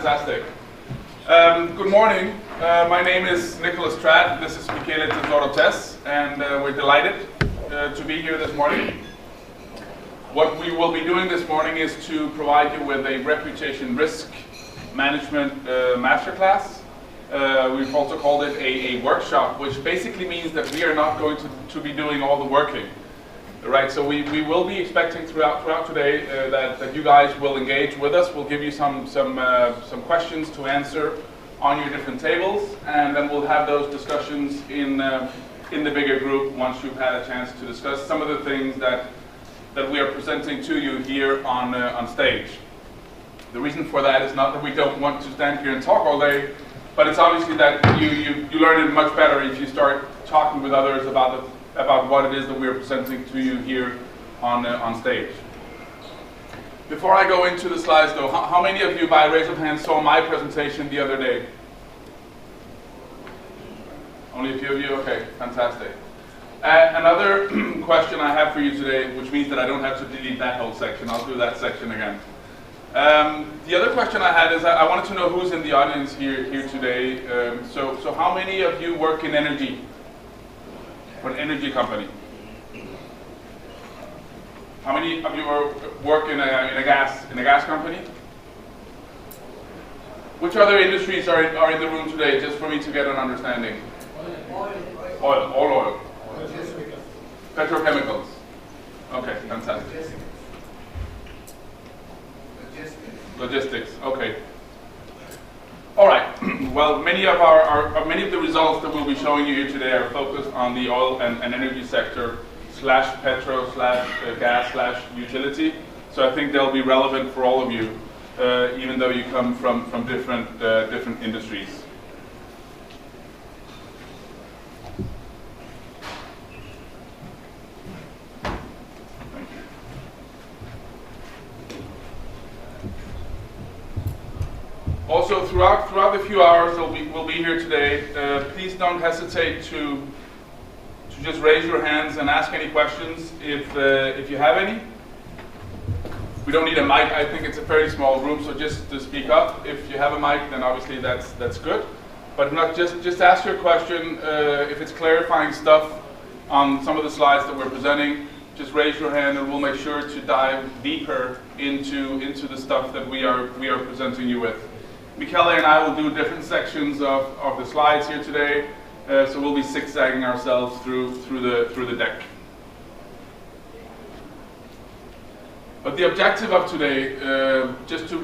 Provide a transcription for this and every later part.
Fantastic. Good morning. My name is Nicolas. This is Michele Tesoro-Tess, and we're delighted to be here this morning. What we will be doing this morning is to provide you with a reputation risk management masterclass. We've also called it a workshop, which basically means that we are not going to be doing all the working. Right, so we will be expecting throughout today that you guys will engage with us. We'll give you some questions to answer on your different tables, and then we'll have those discussions in the bigger group once you've had a chance to discuss some of the things that we are presenting to you here on stage. The reason for that is not that we don't want to stand here and talk all day, but it's obviously that you learn it much better if you start talking with others about what it is that we are presenting to you here on stage. Before I go into the slides though, how many of you by raise of hands saw my presentation the other day? Only a few of you? Okay, fantastic. Another question I have for you today, which means that I don't have to delete that whole section. I'll do that section again. The other question I had is I wanted to know who's in the audience here today. So how many of you work in energy? For an energy company? How many of you work in a gas company? Which other industries are in the room today, just for me to get an understanding? All oil. Petrochemicals. Okay, fantastic. Logistics. Okay. All right. Well, many of the results that we'll be showing you here today are focused on the oil and energy sector / petro / gas / utility. So I think they'll be relevant for all of you, even though you come from different industries. Thank you. Also, throughout the few hours we'll be here today, please don't hesitate to just raise your hands and ask any questions if you have any. We don't need a mic. I think it's a fairly small room, so just to speak up. If you have a mic, then obviously that's good. But not just ask your question. If it's clarifying stuff on some of the slides that we're presenting, just raise your hand, and we'll make sure to dive deeper into the stuff that we are presenting you with. Michele and I will do different sections of the slides here today, so we'll be zigzagging ourselves through the deck. But the objective of today,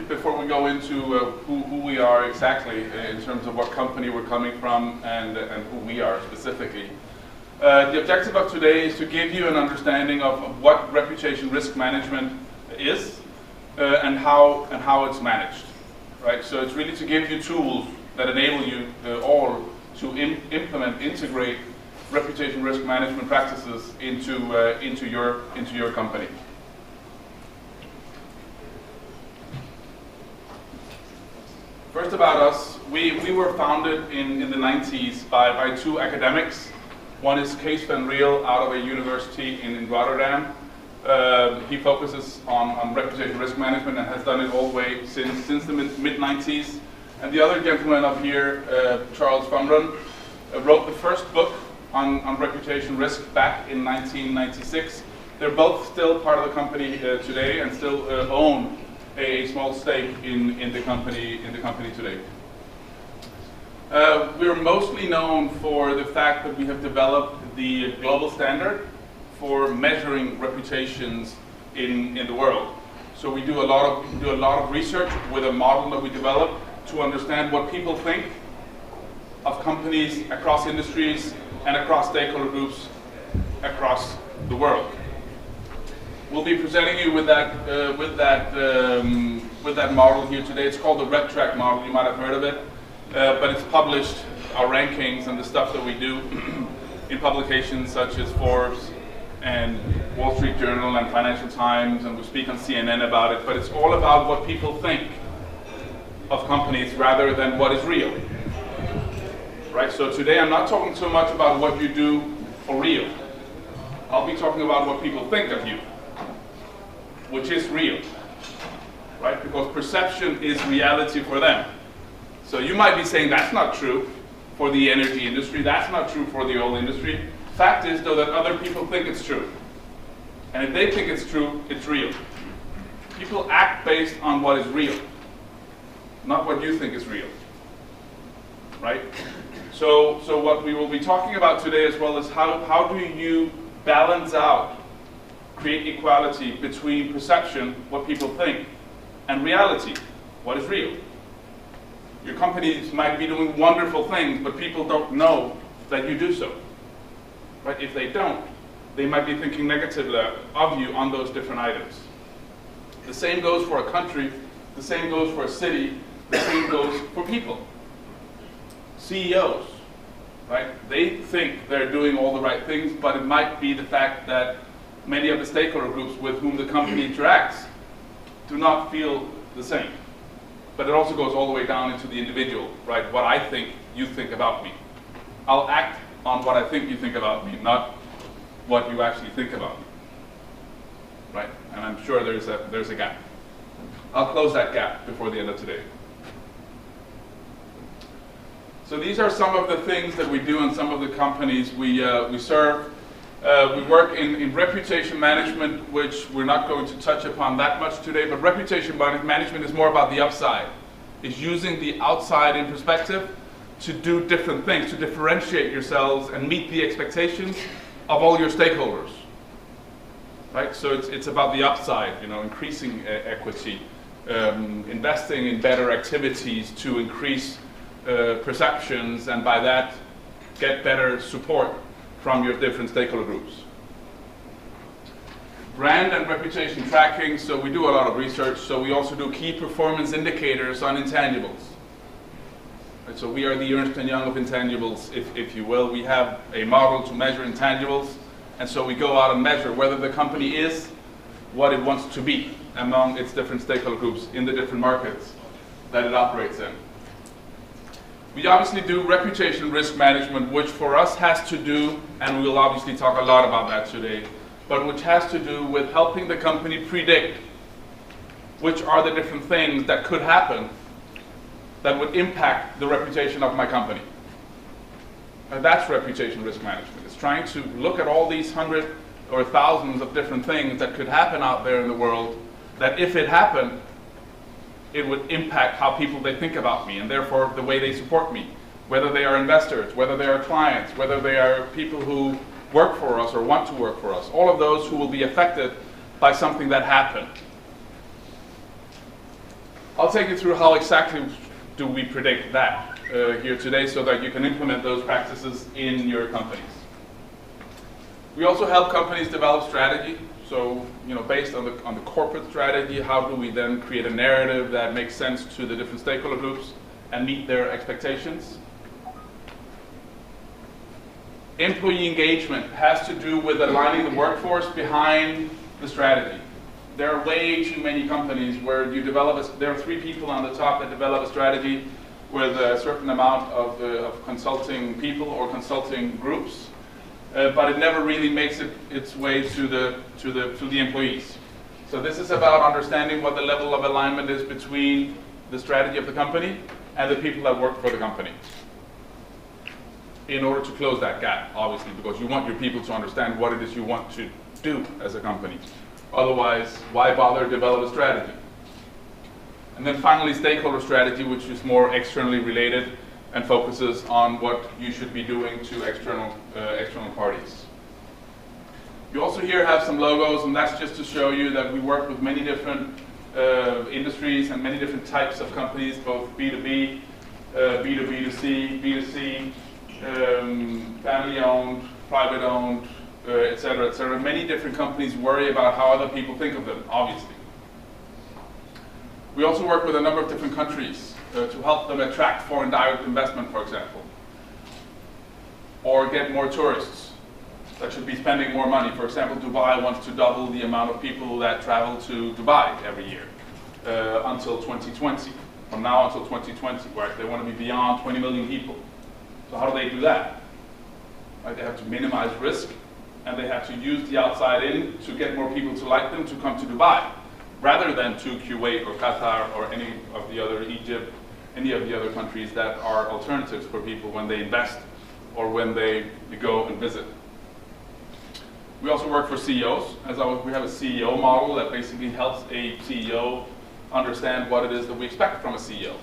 before we go into who we are exactly in terms of what company we're coming from and who we are specifically, the objective of today is to give you an understanding of what reputation risk management is and how it's managed. Right, so it's really to give you tools that enable you all to integrate reputation risk management practices into your company. First about us, we were founded in the 90s by two academics. One is Kees van Riel out of a university in Rotterdam. He focuses on reputation risk management and has done it all the way since the mid-90s. And the other gentleman up here, Charles van Run, wrote the first book on reputation risk back in 1996. They're both still part of the company today and still own a small stake in the company today. We're mostly known for the fact that we have developed the global standard for measuring reputations in the world. So we do a lot of research with a model that we develop to understand what people think of companies across industries and across stakeholder groups across the world. We'll be presenting you with that model here today. It's called the RepTrack model. You might have heard of it, but it's published, our rankings and the stuff that we do in publications such as Forbes and Wall Street Journal and Financial Times, and we speak on CNN about it, but it's all about what people think of companies rather than what is real. Right, so today I'm not talking so much about what you do for real. I'll be talking about what people think of you, which is real. right? Because perception is reality for them. So you might be saying that's not true for the energy industry, that's not true for the oil industry. Fact is, though, that other people think it's true. And if they think it's true, it's real. People act based on what is real, not what you think is real, right? So what we will be talking about today as well is how do you balance out, create equality between perception, what people think, and reality, what is real. Your companies might be doing wonderful things, but people don't know that you do so. Right? If they don't, they might be thinking negatively of you on those different items. The same goes for a country, the same goes for a city, the same goes for people. CEOs, right? They think they're doing all the right things, but it might be the fact that many of the stakeholder groups with whom the company interacts do not feel the same. But it also goes all the way down into the individual, right? What I think you think about me. I'll act on what I think you think about me, not what you actually think about me, right? And I'm sure there's a gap. I'll close that gap before the end of today. So these are some of the things that we do in some of the companies we serve. We work in reputation management, which we're not going to touch upon that much today, but reputation management is more about the upside. It's using the outside in perspective to do different things, to differentiate yourselves and meet the expectations of all your stakeholders. Right? So it's about the upside, increasing equity, investing in better activities to increase perceptions, and by that get better support from your different stakeholder groups. Brand and reputation tracking, so we do a lot of research, so we also do key performance indicators on intangibles. Right, so we are the Ernst & Young of intangibles, if you will. We have a model to measure intangibles, and so we go out and measure whether the company is what it wants to be among its different stakeholder groups in the different markets that it operates in. We obviously do reputation risk management, which for us has to do, and we'll obviously talk a lot about that today, but which has to do with helping the company predict which are the different things that could happen that would impact the reputation of my company. And that's reputation risk management. It's trying to look at all these hundreds or thousands of different things that could happen out there in the world, that if it happened, it would impact how they think about me, and therefore the way they support me, whether they are investors, whether they are clients, whether they are people who work for us or want to work for us, all of those who will be affected by something that happened. I'll take you through how exactly do we predict that here today so that you can implement those practices in your companies. We also help companies develop strategy. So, based on the corporate strategy, how do we then create a narrative that makes sense to the different stakeholder groups and meet their expectations? Employee engagement has to do with aligning the workforce behind the strategy. There are way too many companies where there are 3 people on the top that develop a strategy with a certain amount of consulting people or consulting groups. But it never really makes its way to the employees. So this is about understanding what the level of alignment is between the strategy of the company and the people that work for the company, in order to close that gap, obviously, because you want your people to understand what it is you want to do as a company. Otherwise, why bother develop a strategy? And then finally, stakeholder strategy, which is more externally related and focuses on what you should be doing to external parties. You also here have some logos, and that's just to show you that we work with many different industries and many different types of companies, both B2B, B2B2C, B2C, family-owned, private-owned, et cetera, et cetera. Many different companies worry about how other people think of them, obviously. We also work with a number of different countries to help them attract foreign direct investment, for example, or get more tourists that should be spending more money. For example, Dubai wants to double the amount of people that travel to Dubai every year until 2020. From now until 2020, right? They want to be beyond 20 million people. So how do they do that? Right? They have to minimize risk, and they have to use the outside in to get more people to like them to come to Dubai. rather than to Kuwait or Qatar or any of the other Egypt, any of the other countries that are alternatives for people when they invest or when they go and visit. We also work for CEOs. We have a CEO model that basically helps a CEO understand what it is that we expect from a CEO.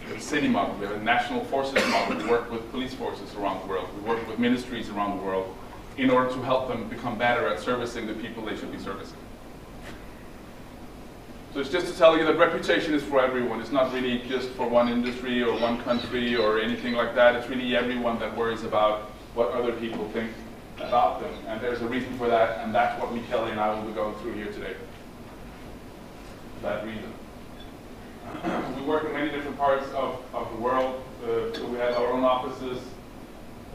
We have a city model, we have a national forces model, we work with police forces around the world, we work with ministries around the world in order to help them become better at servicing the people they should be servicing. So it's just to tell you that reputation is for everyone. It's not really just for one industry or one country or anything like that. It's really everyone that worries about what other people think about them. And there's a reason for that, and that's what Michele and I will be going through here today. That reason. We work in many different parts of the world. So we have our own offices.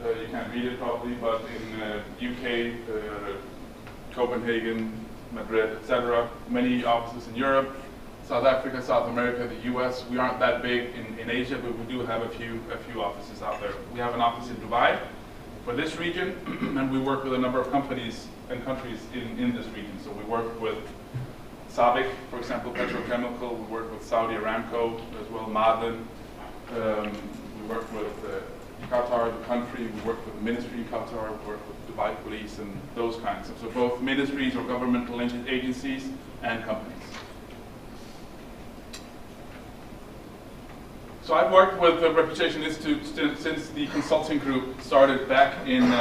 You can't read it probably, but in UK, Copenhagen, Madrid, etc. Many offices in Europe, South Africa, South America, the US. We aren't that big in Asia, but we do have a few offices out there. We have an office in Dubai for this region, and we work with a number of companies and countries in this region. So we work with SABIC, for example, petrochemical. We work with Saudi Aramco as well, Ma'aden. We work with Qatar, the country. We work with the ministry in Qatar. We work with Dubai police and those kinds of. So both ministries or governmental agencies and companies. So I've worked with the Reputation Institute since the consulting group started back in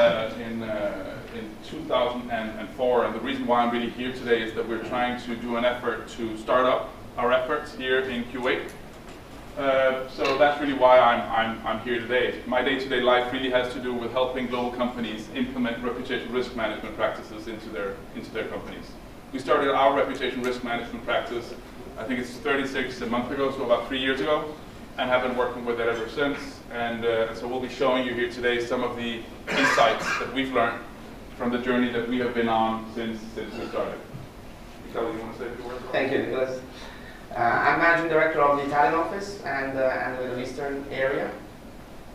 2004, and the reason why I'm really here today is that we're trying to do an effort to start up our efforts here in Kuwait. So that's really why I'm here today. My day-to-day life really has to do with helping global companies implement reputation risk management practices into their companies. We started our reputation risk management practice, I think it's 36 a month ago, so about 3 years ago, and have been working with it ever since. And so we'll be showing you here today some of the insights that we've learned from the journey that we have been on since we started. Michele, you want to say a few words? Thank you, Nicolas. I'm Managing Director of the Italian office and the Middle Eastern area.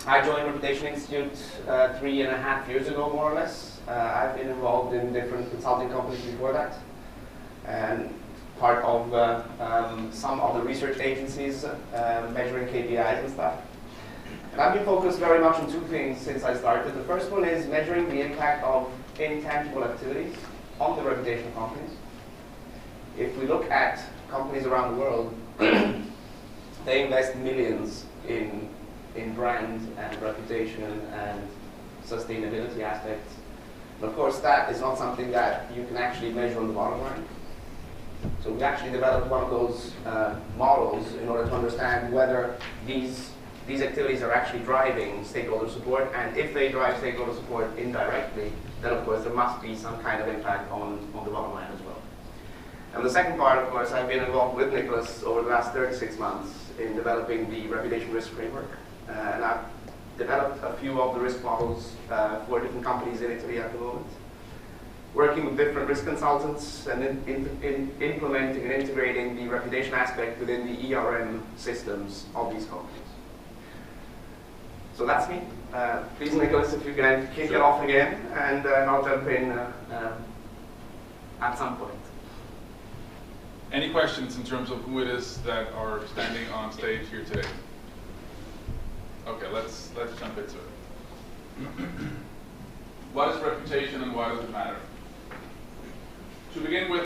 I joined Reputation Institute 3.5 years ago, more or less. I've been involved in different consulting companies before that, and part of some of the research agencies measuring KPIs and stuff. And I've been focused very much on two things since I started. The first one is measuring the impact of intangible activities on the reputation of companies. If we look at companies around the world, they invest millions in brand and reputation and sustainability aspects. And of course, that is not something that you can actually measure on the bottom line. So we actually developed one of those models in order to understand whether these activities are actually driving stakeholder support, and if they drive stakeholder support indirectly, then of course there must be some kind of impact on the bottom line as well. And the second part, of course, I've been involved with Nicolas over the last 36 months in developing the reputation risk framework. And I've developed a few of the risk models for different companies in Italy at the moment, working with different risk consultants and implementing and integrating the reputation aspect within the ERM systems of these companies. So that's me. Please, Nicolas, if you can kick it off again, and I'll jump in at some point. Any questions in terms of who it is that are standing on stage here today? Okay, let's jump into it. What is reputation and why does it matter? To begin with,